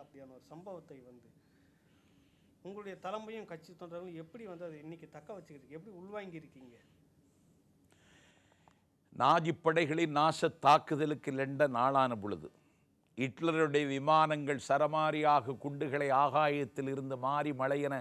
அப்படியான ஒரு சம்பவத்தை வந்து உங்களுடைய தலைமையும் கட்சி தொண்டர்களும் எப்படி வந்து அதை இன்னைக்கு தக்க வச்சுக்கிட்டு எப்படி உள்வாங்கி இருக்கீங்க? நாஜி படைகளின் நாச தாக்குதலுக்கு லண்டன் ஆளான பொழுது, ஹிட்லருடைய விமானங்கள் சரமாரியாக குண்டுகளை ஆகாயத்தில் இருந்து மாறி மழையென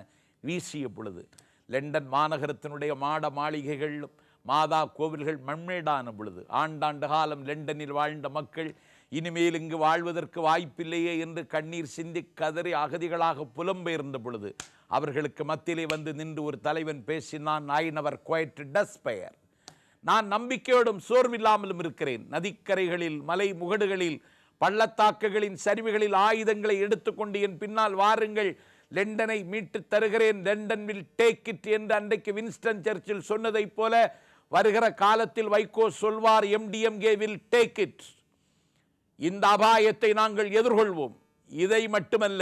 வீசிய பொழுது, லண்டன் மாநகரத்தினுடைய மாட மாளிகைகள் மாதா கோவில்கள் மண்மேடான பொழுது, ஆண்டாண்டு காலம் லண்டனில் வாழ்ந்த மக்கள் இனிமேல் இங்கு வாழ்வதற்கு வாய்ப்பில்லையே என்று கண்ணீர் சிந்தி கதறி அகதிகளாக புலம்பெயர்ந்த பொழுது, அவர்களுக்கு மத்தியிலே வந்து நின்று ஒரு தலைவன் பேசினான். I never quit despair. நான் நம்பிக்கையோடும் சோர்வில்லாமலும் இருக்கிறேன். நதிக்கரைகளில், மலை முகடுகளில், பள்ளத்தாக்குகளின் சரிவுகளில் ஆயுதங்களை எடுத்துக்கொண்டு என் பின்னால் வாருங்கள், லண்டனை மீட்டு தருகிறேன், லண்டன் வில் டேக் இட் என்று அன்றைக்கு வின்ஸ்டன் சர்ச்சில் சொன்னதைப் போல வருகிற காலத்தில் வைகோ சொல்வார், எம்டிஎம்கே வில் டேக் இட். இந்த அபாயத்தை நாங்கள் எதிர்கொள்வோம். இதை மட்டுமல்ல,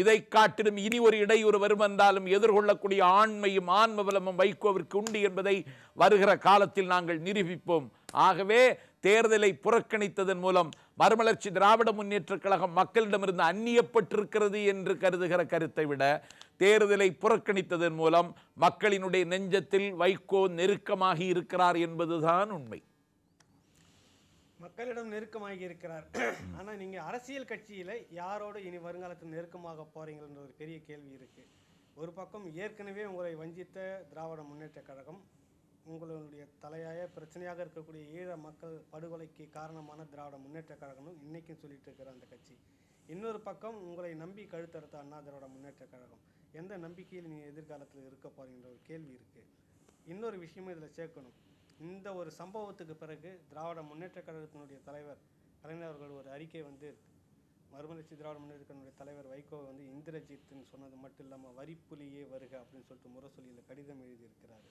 இதை காட்டிலும் இனி ஒரு இடையூறு வரும் என்றாலும் எதிர்கொள்ளக்கூடிய ஆண்மையும் ஆன்மபலமும் வைகோவிற்கு உண்டு என்பதை வருகிற காலத்தில் நாங்கள் நிரூபிப்போம். ஆகவே தேர்தலை புறக்கணித்ததன் மூலம் மறுமலர்ச்சி திராவிட முன்னேற்றக் கழகம் மக்களிடமிருந்து அந்நியப்பட்டிருக்கிறது என்று கருதுகிற கருத்தை விட, தேர்தலை புறக்கணித்ததன் மூலம் மக்களினுடைய நெஞ்சத்தில் வைகோ நெருக்கமாகி இருக்கிறார் என்பதுதான் உண்மை. மக்களிடம் நெருக்கமாகி இருக்கிறார். ஆனால் நீங்கள் அரசியல் கட்சியில் யாரோடு இனி வருங்காலத்தில் நெருக்கமாக போகிறீங்கன்ற ஒரு பெரிய கேள்வி இருக்குது. ஒரு பக்கம் ஏற்கனவே உங்களை வஞ்சித்த திராவிட முன்னேற்ற கழகம், உங்களுடைய தலையாய பிரச்சனையாக இருக்கக்கூடிய ஈழ மக்கள் படுகொலைக்கு காரணமான திராவிட முன்னேற்ற கழகமும் இன்றைக்கும் சொல்லிட்டு இருக்கிற அந்த கட்சி. இன்னொரு பக்கம் உங்களை நம்பி கழுத்தறுத்த அண்ணா திராவிட முன்னேற்ற கழகம். எந்த நம்பிக்கையில் நீங்கள் எதிர்காலத்தில் இருக்க போகிறீங்கன்ற ஒரு கேள்வி இருக்குது. இன்னொரு விஷயமும் இதில் சேர்க்கணும். இந்த ஒரு சம்பவத்துக்கு பிறகு திராவிட முன்னேற்ற கழகத்தினுடைய தலைவர் கலைஞர் அவர்கள் ஒரு அறிக்கை வந்து மறுமலர்ச்சி திராவிட முன்னேற்ற கழகத்தினுடைய தலைவர் வைகோ வந்து இந்திரஜித்னு சொன்னது மட்டும் இல்லாமல் வரிப்புலியே வருக அப்படின்னு சொல்லிட்டு முரசொலியில் கடிதம் எழுதியிருக்கிறாரு.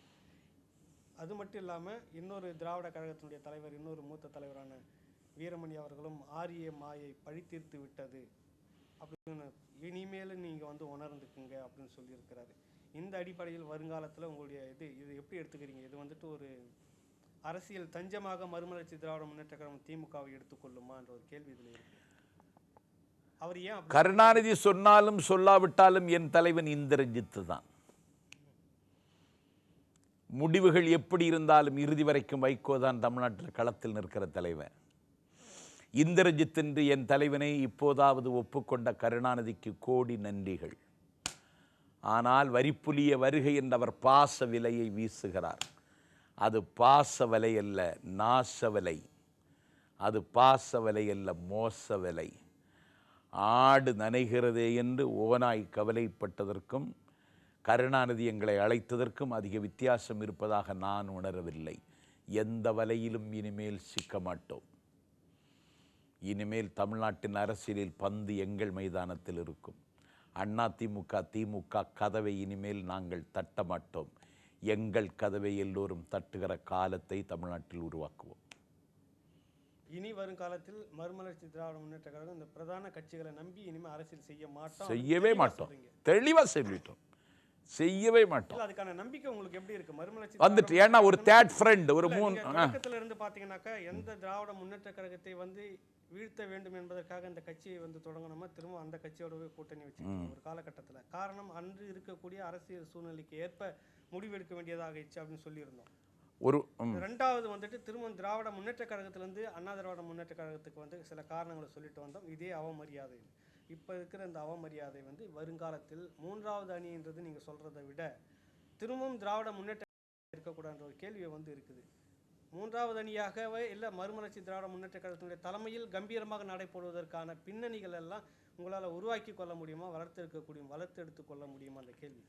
அது மட்டும் இல்லாமல் இன்னொரு திராவிட கழகத்தினுடைய தலைவர், இன்னொரு மூத்த தலைவரான வீரமணி அவர்களும் ஆரிய மாயை பழித்தீர்த்து விட்டது அப்படின்னு இனிமேலும் நீங்கள் வந்து உணர்ந்துக்குங்க அப்படின்னு சொல்லியிருக்கிறாரு. இந்த அடிப்படையில் வருங்காலத்தில் உங்களுடைய இது எப்படி எடுத்துக்கிறீங்க? இது வந்துட்டு ஒரு அரசியல் தஞ்சமாக மறுமலர்ச்சி திராவிட முன்னேற்ற கழகம் திமுகவை எடுத்துக்கொள்ளுமா என்ற ஒரு கேள்வி இதில் இருக்கு. அவர் ஏன் கருணாநிதி சொன்னாலும் சொல்லாவிட்டாலும் என் தலைவன் இந்திரஜித்து தான். முடிவுகள் எப்படி இருந்தாலும் இறுதி வரைக்கும் வைகோ தான் தமிழ்நாட்டில் களத்தில் நிற்கிற தலைவன். இந்திரஜித் என்று என் தலைவனை இப்போதாவது ஒப்புக்கொண்ட கருணாநிதிக்கு கோடி நன்றிகள். ஆனால் வரிப்புலிய வருகை என்றவர் பாச விலையை வீசுகிறார். அது பாச வலை அல்ல, நாச வலை. அது பாச வலை அல்ல, மோச வலை. ஆடு நனைகிறதே என்று ஓனாய் கவலைப்பட்டதற்கும் கருணாநிதி எங்களை அழைத்ததற்கும் அதிக வித்தியாசம் இருப்பதாக நான் உணரவில்லை. எந்த வலையிலும் இனிமேல் சிக்க மாட்டோம். இனிமேல் தமிழ்நாட்டின் அரசியலில் பந்து எங்கள் மைதானத்தில் இருக்கும். அதிமுக திமுக கதவை இனிமேல் நாங்கள் தட்ட மாட்டோம். எங்கள் கதவை எல்லோரும் தட்டுகிற காலத்தை தமிழ்நாட்டில் உருவாக்குவோம். இனி வரும் காலத்தில் மறுமலர்ச்சி திராவிட முன்னேற்ற கழகம் இந்த பிரதான கட்சிகளை நம்பி இனிமேல் அரசியல் செய்யவே மாட்டோம். தெளிவா சொல்லிட்டோம், செய்யவே மாட்டோம். அதுக்கான நம்பிக்கை உங்களுக்கு எப்படி இருக்கு? மறுமலர்ச்சி வந்துட்டு ஏன்னா ஒரு தேர்ட் ஃப்ரெண்ட் ஒரு மூணு இருந்து பாத்தீங்கன்னாக்கா எந்த திராவிட முன்னேற்ற கழகத்தை வந்து வீழ்த்த வேண்டும் என்பதற்காக இந்த கட்சியை வந்து தொடங்கணுமா திரும்ப அந்த கட்சியோடவே கூட்டணி வச்சுக்கணும் ஒரு காலகட்டத்தில். காரணம் அன்று இருக்கக்கூடிய அரசியல் சூழ்நிலைக்கு ஏற்ப முடிவெடுக்க வேண்டியதாகிடுச்சு அப்படின்னு சொல்லியிருந்தோம். ரெண்டாவது வந்துட்டு திரும்ப திராவிட முன்னேற்ற கழகத்திலிருந்து அண்ணா திராவிட முன்னேற்ற கழகத்துக்கு வந்து சில காரணங்களை சொல்லிட்டு வந்தோம். இதே அவமரியாதை, இப்போ இருக்கிற இந்த அவமரியாதை வந்து வருங்காலத்தில் மூன்றாவது அணின்றது நீங்கள் சொல்கிறத விட திரும்பவும் திராவிட முன்னேற்ற இருக்கக்கூடாதுன்ற ஒரு கேள்வியை வந்து இருக்குது. மூன்றாவது அணியாகவே இல்லை மறுமலர்ச்சி திராவிட முன்னேற்ற கழகத்தினுடைய தலைமையில் கம்பீரமாக நடைபெறுவதற்கான பின்னணிகள் எல்லாம் உங்களால் உருவாக்கி கொள்ள முடியுமா, வளர்த்து எடுத்துக்கொள்ள முடியுமா? அந்த கேள்வி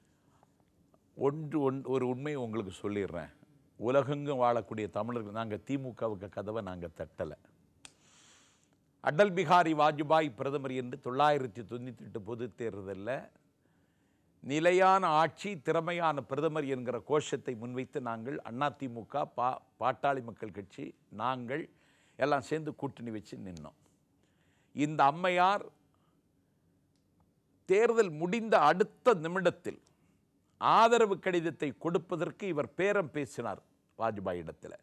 ஒரு உண்மையை உங்களுக்கு சொல்லிடுறேன். உலகெங்கும் வாழக்கூடிய தமிழர்கள் நாங்கள் திமுகவுக்கு கதவை நாங்கள் தட்டலை. அடல் பிகாரி வாஜ்பாய் பிரதமர் என்று 1998 பொது தேர்தலில் நிலையான ஆட்சி, திறமையான பிரதமர் என்கிற கோஷத்தை முன்வைத்து நாங்கள் அதிமுக, பாட்டாளி மக்கள் கட்சி, நாங்கள் எல்லாம் சேர்ந்து கூட்டணி வச்சு நின்னோம். இந்த அம்மையார் தேர்தல் முடிந்த அடுத்த நிமிடத்தில் ஆதரவு கடிதத்தை கொடுப்பதற்கு இவர் பேரம் பேசினார் வாஜ்பாய் இடத்துல.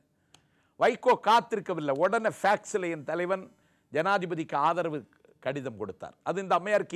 வைகோ காத்திருக்கவில்லை. உடனே ஃபேக்ஸில் என் தலைவன் ஜனாதிபதிக்கு ஆதரவு கடிதம் கொடுத்தார். அது இந்த அம்மையாருக்கு